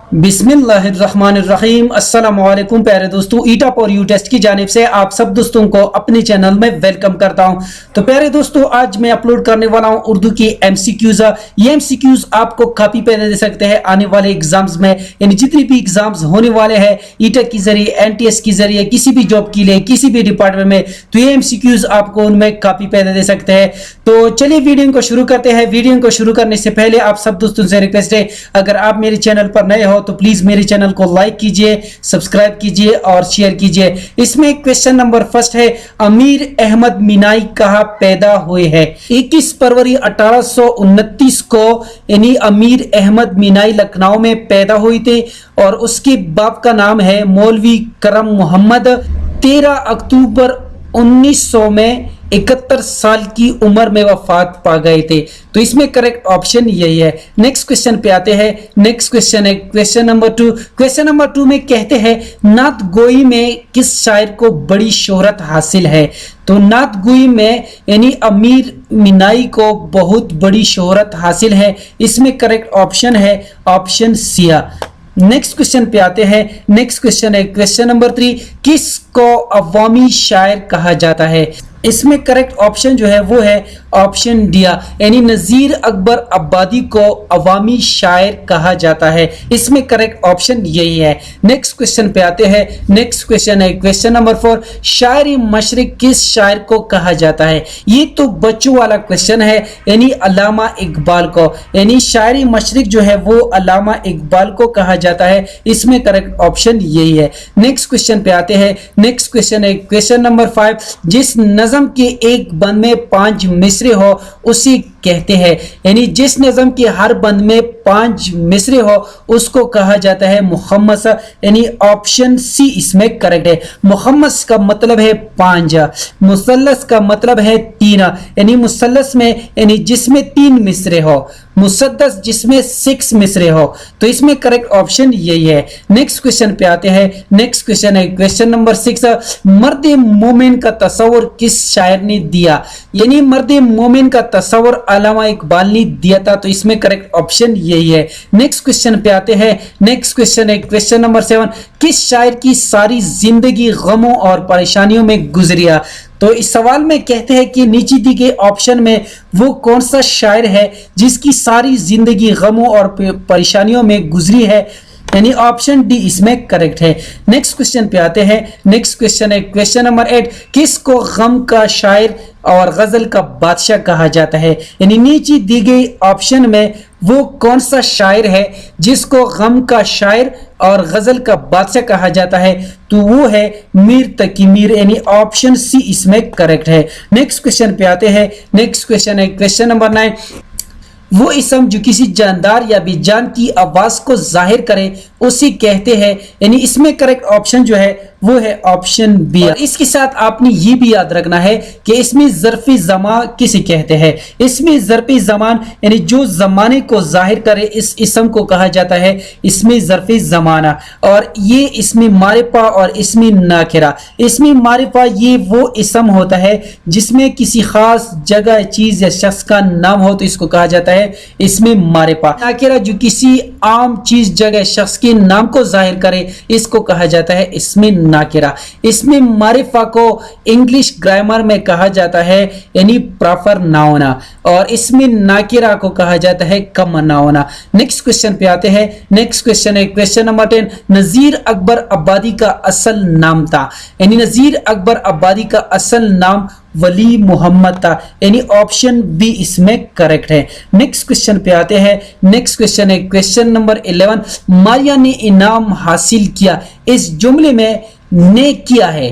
बिस्मिल्लाहिर्रहमानिर्रहीम। अस्सलाम वालेकुम प्यारे दोस्तों, ईटा और यू टेस्ट की जानिब से आप सब दोस्तों को अपने चैनल में वेलकम करता हूं। तो प्यारे दोस्तों, आज मैं अपलोड करने वाला हूं उर्दू की एमसीक्यूज। ये एमसीक्यूज आपको कॉपी पे दे सकते हैं आने वाले एग्जाम्स में, यानी जितनी भी एग्जाम्स होने वाले हैं ईटा के जरिए, एनटीएस के जरिए, किसी भी जॉब के लिए, किसी भी डिपार्टमेंट में, तो ये एमसीक्यूज आपको उनमें कॉपी पे दे सकते हैं। तो चलिए वीडियो को शुरू करते हैं। वीडियो को शुरू करने से पहले आप सब दोस्तों से रिक्वेस्ट है, अगर आप मेरे चैनल पर नए हो तो प्लीज मेरे चैनल को लाइक कीजिए, सब्सक्राइब कीजिए और शेयर कीजिए। इसमें क्वेश्चन नंबर फर्स्ट है, अमीर अहमद मीनाई कहाँ पैदा हुए हैं? 21 फरवरी 1829 को यानी अमीर अहमद मीनाई लखनऊ में पैदा हुए थे और उसके बाप का नाम है मौलवी करम मोहम्मद। 13 अक्टूबर 1900 में 71 साल की उम्र में वफात पा गए थे। तो इसमें करेक्ट ऑप्शन यही है। नेक्स्ट क्वेश्चन पे आते हैं। नेक्स्ट क्वेश्चन है क्वेश्चन नंबर 2। क्वेश्चन नंबर 2 में कहते हैं, नात गोई में किस शायर को बड़ी शोहरत हासिल है? तो नात गोई में यानी अमीर मीनाई को बहुत बड़ी शोहरत हासिल है। इसमें करेक्ट ऑप्शन है ऑप्शन सी। नेक्स्ट क्वेश्चन पे आते हैं। नेक्स्ट क्वेश्चन है क्वेश्चन नंबर 3, किसको अवामी शायर कहा जाता है? इसमें करेक्ट ऑप्शन जो है वो है ऑप्शन डी, यानी नजीर अकबर अब्बादी को अवामी शायर कहा जाता है। इसमें करेक्ट ऑप्शन यही है। नेक्स्ट क्वेश्चन पे आते हैं। नेक्स्ट क्वेश्चन है क्वेश्चन नंबर 4, शायरी मशरिक किस शायर को कहा जाता है? ये तो बच्चों वाला क्वेश्चन है, यानी अल्लामा इकबाल को, यानी शायरी मशरिक जो है वो अल्लामा इकबाल को कहा जाता है। इसमें करेक्ट ऑप्शन यही है। नेक्स्ट क्वेश्चन पे आते हैं। नेक्स्ट क्वेश्चन है क्वेश्चन नंबर 5, जिस नज़म के एक बंद में 5 मिसरे हो उसी कहते हैं, यानी जिस नज़म के हर बंद में 5 मिसरे हो उसको कहा जाता है मुखम्मस, यानी ऑप्शन सी इसमें करेक्ट है। मुखम्मस का मतलब है 5, मुसल्लस का मतलब है 3, यानी मुसल्लस में यानी जिसमें 3 मिसरे हो, मुसद्दस जिसमें 6 मिसरे हो। तो इसमें करेक्ट ऑप्शन यही है। नेक्स्ट क्वेश्चन पे आते हैं। नेक्स्ट क्वेश्चन है क्वेश्चन नंबर 6, मर्द मोमिन का तस्वर किस शायर ने दिया? यानी मर्द मोमिन का तस्वर अल्लामा इकबाल ने दिया था। तो इसमें करेक्ट ऑप्शन यही है। नेक्स्ट क्वेश्चन पे आते हैं। नेक्स्ट क्वेश्चन है क्वेश्चन नंबर 7, किस शायर की सारी जिंदगी गमों और परेशानियों में गुजरिया? तो इस सवाल में कहते हैं कि नीचे दी गए ऑप्शन में वो कौन सा शायर है जिसकी सारी जिंदगी गमों और परेशानियों में गुजरी है, यानी ऑप्शन डी इसमें करेक्ट है। नेक्स्ट क्वेश्चन पे आते हैं। नेक्स्ट क्वेश्चन है क्वेश्चन नंबर 8, किसको गम का शायर और गजल का बादशाह कहा जाता है? यानी नीचे दी गई ऑप्शन में वो कौन सा शायर है जिसको गम का शायर और गजल का बादशाह कहा जाता है? तो वो है मीर तकी मीर, यानी ऑप्शन सी इसमें करेक्ट है। नेक्स्ट क्वेश्चन पे आते हैं। नेक्स्ट क्वेश्चन है क्वेश्चन नंबर 9, वो इसम जो किसी जानदार या बेजान की आवाज को जाहिर करे उसे कहते हैं, यानी इसमें करेक्ट ऑप्शन जो है वो है ऑप्शन बी। और इसके साथ आपने ये भी याद रखना है कि इसमें ज़र्फ़ी ज़मा किसे कहते हैं? इसमें ज़र्फ़ी ज़मान यानी जो ज़माने को जाहिर करे इस इसम को कहा जाता है इसमें ज़र्फ़ी ज़माना। और ये इसमें मारिफा और इसमें नाकिरा। इसमें मारिफा ये वो इसम होता है जिसमें किसी खास जगह, चीज़ या शख्स का नाम हो तो इसको कहा जाता है इसमें मारिफा। नाकिरा जो किसी आम चीज़, जगह, शख्स के नाम को जाहिर करे इसको कहा जाता है इसमें नाकिरा। इसमें मारिफा को इंग्लिश ग्रामर में कहा जाता है यानी प्रॉपर नाउन, और इसमें नाकिरा को कहा जाता है कम नाउन। नेक्स्ट क्वेश्चन पे आते हैं। नेक्स्ट क्वेश्चन है क्वेश्चन नंबर 10, नजीर अकबर अब्बादी का असल नाम था? यानी नजीर अकबर अब्बादी का असल नाम वली मोहम्मद था, यानी ऑप्शन बी इसमें करेक्ट है। नेक्स्ट क्वेश्चन पे आते हैं। नेक्स्ट क्वेश्चन है क्वेश्चन नंबर 11, मारिया ने इनाम हासिल किया, इस जुमले में ने किया है,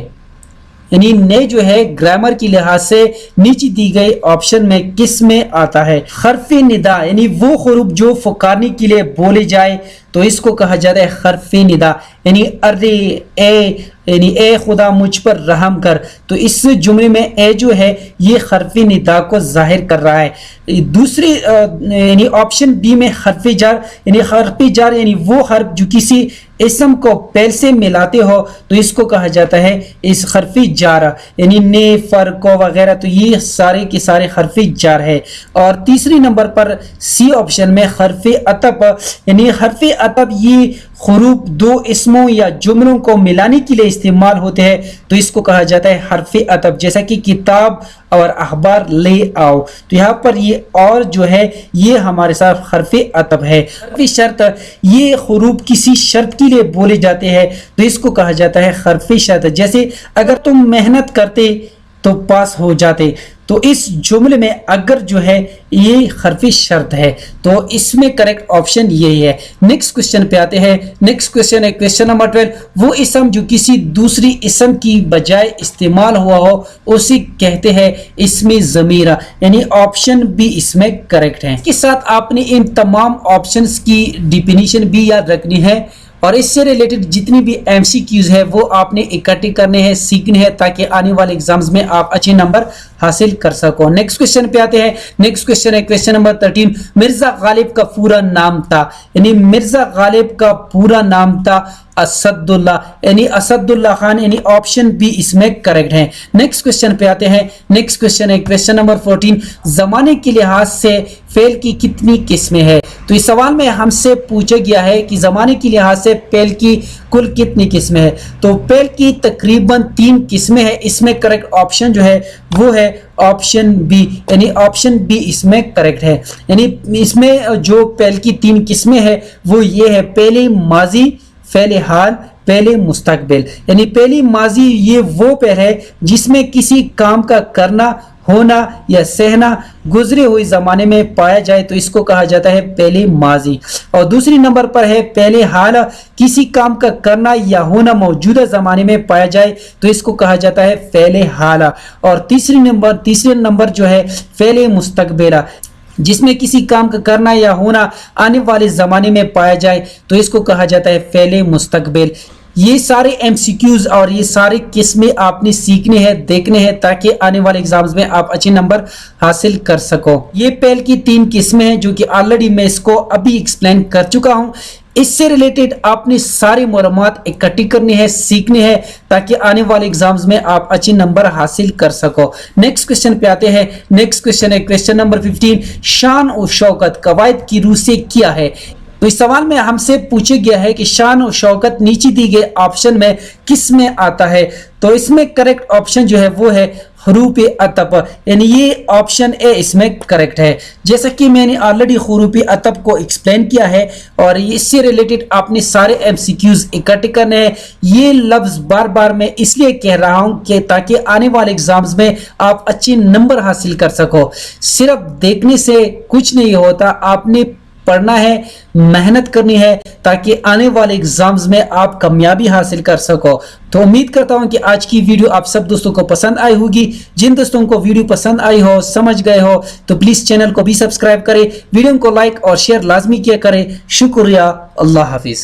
यानी ने जो है ग्रामर की लिहाज से नीचे दी गई ऑप्शन में किस में आता है? हर्फे निदा, यानी वो हुरूफ जो फुकारने के लिए बोले जाए तो इसको कहा जाता है हर्फे निदा, यानी अरे ए, यानी ए खुदा मुझ पर रहम कर। तो इस जुमले में ए जो है ये हर्फे निदा को जाहिर कर रहा है। दूसरी यानी ऑप्शन बी में हर्फे जार, यानी हर्फे जार यानी वो हर्फ जो किसी इसम को पेल से मिलाते हो तो इसको कहा जाता है इस हर्फी जार, यानी ने, फर, को वगैरह। तो ये सारे के सारे हर्फी जार है। और तीसरी नंबर पर सी ऑप्शन में हर्फे अतफ, यानी हर्फे अतब ये हरूफ दो इसमों या जुमलों को मिलाने के लिए इस्तेमाल होते हैं, तो इसको कहा जाता है हर्फ अतब। जैसा कि किताब और अखबार ले आओ, तो यहाँ पर ये और जो है ये हमारे साथ हर्फ अतब है। हर्फ शर्त, ये हरूफ किसी शर्त के लिए बोले जाते हैं, तो इसको कहा जाता है हर्फ शर्त। जैसे अगर तुम मेहनत करते तो पास हो जाते, तो इस जुमले में अगर जो है ये हर्फ शर्त है, तो इसमें करेक्ट ऑप्शन यही है। नेक्स्ट क्वेश्चन पे आते हैं। नेक्स्ट क्वेश्चन है क्वेश्चन नंबर 12। वो इसम जो किसी दूसरी इसम की बजाय इस्तेमाल हुआ हो उसे कहते हैं इसमें ज़मीरा, यानी ऑप्शन बी इसमें करेक्ट है। इसके साथ आपने इन तमाम ऑप्शंस की डिफिनीशन भी याद रखनी है और इससे रिलेटेड जितनी भी एमसीक्यूज है वो आपने इकट्ठे करने हैं, सीखने हैं, ताकि आने वाले एग्जाम्स में आप अच्छे नंबर हासिल कर सको। नेक्स्ट क्वेश्चन पे आते हैं। नेक्स्ट क्वेश्चन है क्वेश्चन नंबर 13। मिर्जा गालिब का पूरा नाम था, यानी मिर्जा गालिब का पूरा नाम था असदुल्ला, यानी असदुल्ला खान, यानी ऑप्शन बी इसमें करेक्ट है। नेक्स्ट क्वेश्चन पे आते हैं। नेक्स्ट क्वेश्चन है क्वेश्चन नंबर 14। जमाने के लिहाज से फेल की कितनी किस्में हैं? तो इस सवाल में हमसे पूछा गया है कि जमाने के लिहाज से फेल की कुल कितनी किस्में हैं। तो फेल की तकरीबन 3 किस्में हैं। इसमें करेक्ट ऑप्शन जो है वो है ऑप्शन बी, यानी ऑप्शन बी इसमें करेक्ट है। यानी इसमें जो फेल की 3 किस्में हैं वो ये है, पहले माजी, पहले हाल, पहले मुस्तकबिल। यानी पहली माजी ये वो फेल है जिसमें किसी काम का करना, होना या सहना गुजरे हुए जमाने में पाया जाए, तो इसको कहा जाता है पहले माजी। और दूसरी नंबर पर है पहले हाल, किसी काम का करना या होना मौजूदा जमाने में पाया जाए, तो इसको कहा जाता है पहले हाल। और तीसरे नंबर जो है पहले मुस्तकबिला, जिसमें किसी काम का करना या होना आने वाले जमाने में पाया जाए, तो इसको कहा जाता है पहले मुस्तकबिल। ये सारे एमसीक्यूज और ये सारे किस्में आपने सीखने हैं, देखने हैं, ताकि आने वाले एग्जाम्स में आप अच्छे नंबर हासिल कर सको। ये फेल की 3 किस्में हैं जो कि ऑलरेडी मैं इसको अभी एक्सप्लेन कर चुका हूं। इससे रिलेटेड आपने सारी मालूमात इकट्ठी करनी है, सीखनी है, ताकि आने वाले एग्जाम्स में आप अच्छे नंबर हासिल कर सको। नेक्स्ट क्वेश्चन पे आते हैं। नेक्स्ट क्वेश्चन है क्वेश्चन नंबर 15। शान और शौकत कवायद की रूह से क्या है? तो इस सवाल में हमसे पूछा गया है कि शान और शौकत नीचे दी गए ऑप्शन में किस में आता है? तो इसमें करेक्ट ऑप्शन जो है वो है हरूफ अतब, यानी ये ऑप्शन ए इसमें करेक्ट है। जैसा कि मैंने ऑलरेडी हरूफ अतब को एक्सप्लेन किया है और इससे रिलेटेड आपने सारे एमसीक्यूज इकट्ठे करने हैं। ये लफ्ज बार बार मैं इसलिए कह रहा हूं कि ताकि आने वाले एग्जाम्स में आप अच्छे नंबर हासिल कर सको। सिर्फ देखने से कुछ नहीं होता, आपने पढ़ना है, मेहनत करनी है, ताकि आने वाले एग्जाम्स में आप कामयाबी हासिल कर सको। तो उम्मीद करता हूं कि आज की वीडियो आप सब दोस्तों को पसंद आई होगी। जिन दोस्तों को वीडियो पसंद आई हो, समझ गए हो, तो प्लीज चैनल को भी सब्सक्राइब करें, वीडियो को लाइक और शेयर लाजमी किया करें। शुक्रिया। अल्लाह हाफिज।